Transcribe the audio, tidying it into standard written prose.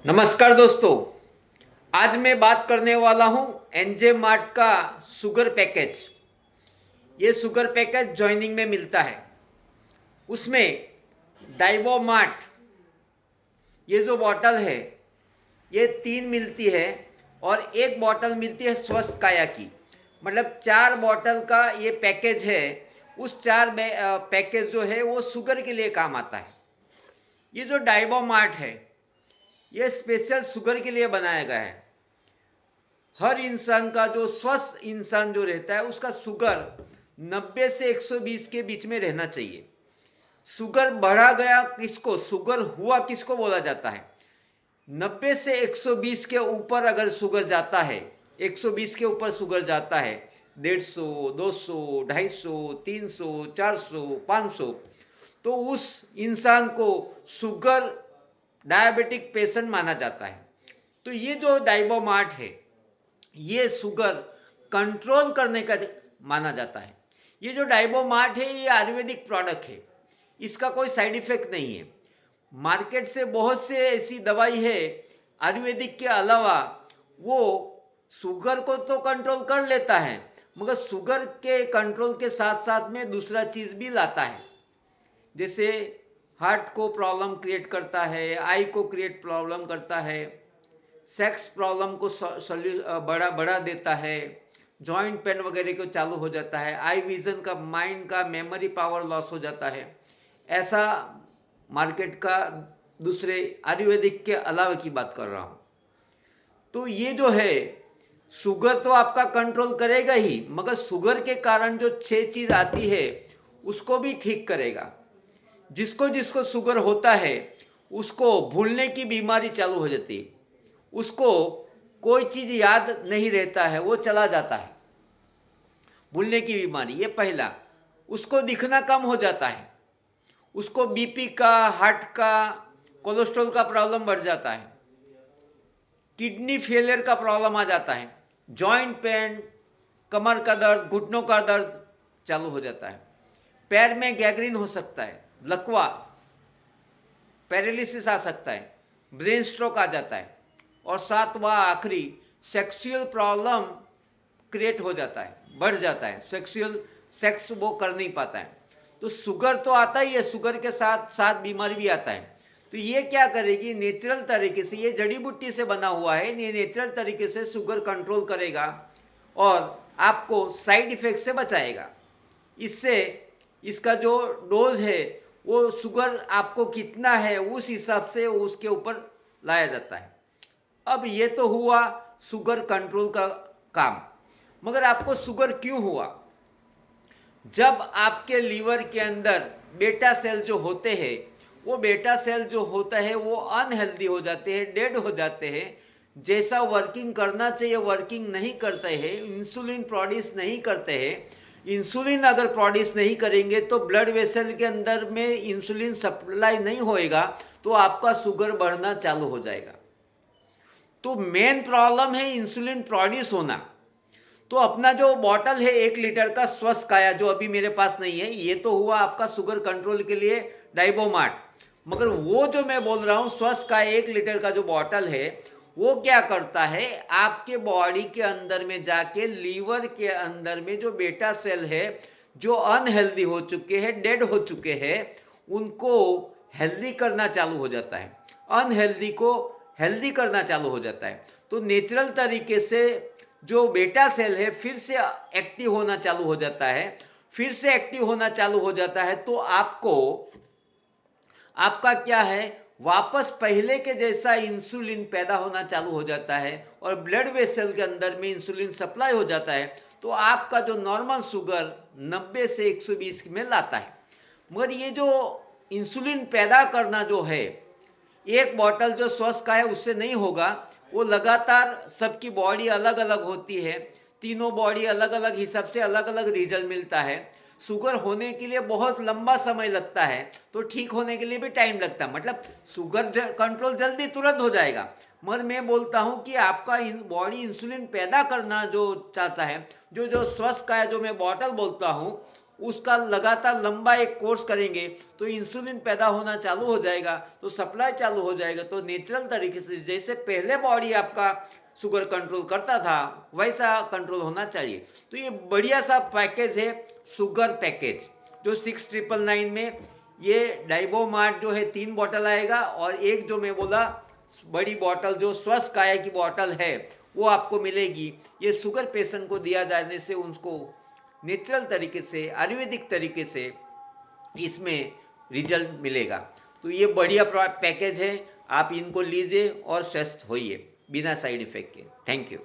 नमस्कार दोस्तों। आज मैं बात करने वाला हूं एनजे मार्ट का शुगर पैकेज। ये शुगर पैकेज जॉइनिंग में मिलता है। उसमें डाइबो मार्ट ये जो बॉटल है ये 3 मिलती है और एक बॉटल मिलती है स्वस्थ काया की। मतलब 4 बॉटल का ये पैकेज है। उस 4 पैकेज जो है वो शुगर के लिए काम आता है। ये जो डाइबो मार्ट है ये स्पेशल शुगर के लिए बनाया गया है। हर इंसान का जो स्वस्थ इंसान जो रहता है उसका शुगर 90 से 120 के बीच में रहना चाहिए। शुगर बढ़ा गया किसको, शुगर हुआ किसको बोला जाता है? 90 से 120 के ऊपर अगर शुगर जाता है, 120 के ऊपर शुगर जाता है, 150, 200, 250, 300, 400, 500, तो उस इंसान को शुगर डायबिटिक पेशेंट माना जाता है। तो ये जो डाइबोमार्ट है ये शुगर कंट्रोल करने का माना जाता है। ये जो डाइबोमार्ट है ये आयुर्वेदिक प्रोडक्ट है, इसका कोई साइड इफेक्ट नहीं है। मार्केट से बहुत से ऐसी दवाई है आयुर्वेदिक के अलावा, वो शुगर को तो कंट्रोल कर लेता है मगर शुगर के कंट्रोल के साथ साथ में दूसरा चीज़ भी लाता है। जैसे हार्ट को प्रॉब्लम क्रिएट करता है, आई को क्रिएट प्रॉब्लम करता है, सेक्स प्रॉब्लम को बढ़ा देता है, जॉइंट पेन वगैरह को चालू हो जाता है, आई विजन का, माइंड का, मेमोरी पावर लॉस हो जाता है। ऐसा मार्केट का दूसरे आयुर्वेदिक के अलावा की बात कर रहा हूँ। तो ये जो है शुगर तो आपका कंट्रोल करेगा ही मगर शुगर के कारण जो 6 चीज़ आती है उसको भी ठीक करेगा। जिसको जिसको शुगर होता है उसको भूलने की बीमारी चालू हो जाती है, उसको कोई चीज़ याद नहीं रहता है, वो चला जाता है, भूलने की बीमारी, ये पहला। उसको दिखना कम हो जाता है, उसको बीपी का, हार्ट का, कोलेस्ट्रॉल का प्रॉब्लम बढ़ जाता है, किडनी फेलियर का प्रॉब्लम आ जाता है, जॉइंट पेन, कमर का दर्द, घुटनों का दर्द चालू हो जाता है, पैर में गैंग्रीन हो सकता है, लकवा, पैरालिसिस आ सकता है, ब्रेन स्ट्रोक आ जाता है, और सातवां आखिरी सेक्सुअल प्रॉब्लम क्रिएट हो जाता है, बढ़ जाता है, सेक्स वो कर नहीं पाता है। तो शुगर तो आता ही है, शुगर के साथ साथ बीमारी भी आता है। तो ये क्या करेगी, नेचुरल तरीके से, ये जड़ी बूटी से बना हुआ है, ये नेचुरल तरीके से शुगर कंट्रोल करेगा और आपको साइड इफेक्ट से बचाएगा। इससे इसका जो डोज है वो शुगर आपको कितना है उस हिसाब से उसके ऊपर लाया जाता है। अब ये तो हुआ शुगर कंट्रोल का काम, मगर आपको शुगर क्यों हुआ? जब आपके लीवर के अंदर बेटा सेल जो होते हैं, वो बेटा सेल जो होता है वो अनहेल्दी हो जाते हैं, डेड हो जाते हैं, जैसा वर्किंग करना चाहिए वर्किंग नहीं करते हैं, इंसुलिन प्रोड्यूस नहीं करते हैं। इंसुलिन अगर प्रोड्यूस नहीं करेंगे तो ब्लड वेसल के अंदर में इंसुलिन सप्लाई नहीं होएगा, तो आपका शुगर बढ़ना चालू हो जाएगा। तो मेन प्रॉब्लम है इंसुलिन प्रोड्यूस होना। तो अपना जो बॉटल है 1 लीटर का स्वस्थ काया जो अभी मेरे पास नहीं है, ये तो हुआ आपका शुगर कंट्रोल के लिए डाइबोमार्ट। मगर वो जो मैं बोल रहा हूँ स्वस्थ काया 1 लीटर का जो बॉटल है वो क्या करता है, आपके बॉडी के अंदर में जाके लीवर के अंदर में जो बेटा सेल है जो अनहेल्दी हो चुके हैं, डेड हो चुके हैं, उनको हेल्दी करना चालू हो जाता है, अनहेल्दी को हेल्दी करना चालू हो जाता है। तो नेचुरल तरीके से जो बेटा सेल है फिर से एक्टिव होना चालू हो जाता है, फिर से एक्टिव होना चालू हो जाता है। तो आपको आपका क्या है, वापस पहले के जैसा इंसुलिन पैदा होना चालू हो जाता है और ब्लड वेसल के अंदर में इंसुलिन सप्लाई हो जाता है। तो आपका जो नॉर्मल शुगर 90 से 120 में लाता है। मगर ये जो इंसुलिन पैदा करना जो है, एक बॉटल जो स्वस्थ का है उससे नहीं होगा, वो लगातार, सबकी बॉडी अलग अलग होती है, तीनों बॉडी अलग अलग हिसाब से अलग अलग रिजल्ट मिलता है। शुगर होने के लिए बहुत लंबा समय लगता है तो ठीक होने के लिए भी टाइम लगता है। मतलब शुगर कंट्रोल जल्दी तुरंत हो जाएगा, मगर मैं बोलता हूँ कि आपका बॉडी इंसुलिन पैदा करना जो चाहता है, जो जो स्वस्थ का है जो मैं बॉटल बोलता हूँ, उसका लगातार लंबा एक कोर्स करेंगे तो इंसुलिन पैदा होना चालू हो जाएगा, तो सप्लाई चालू हो जाएगा, तो नेचुरल तरीके से जैसे पहले बॉडी आपका शुगर कंट्रोल करता था वैसा कंट्रोल होना चाहिए। तो ये बढ़िया सा पैकेज है शुगर पैकेज, जो 6999 में ये डाइबोमार्ट जो है 3 बॉटल आएगा, और एक जो मैं बोला बड़ी बॉटल जो स्वस्थ काय की बॉटल है वो आपको मिलेगी। ये शुगर पेशेंट को दिया जाने से उनको नेचुरल तरीके से, आयुर्वेदिक तरीके से इसमें रिजल्ट मिलेगा। तो ये बढ़िया पैकेज है, आप इनको लीजिए और स्वस्थ होइए बिना साइड इफेक्ट के। Thank you.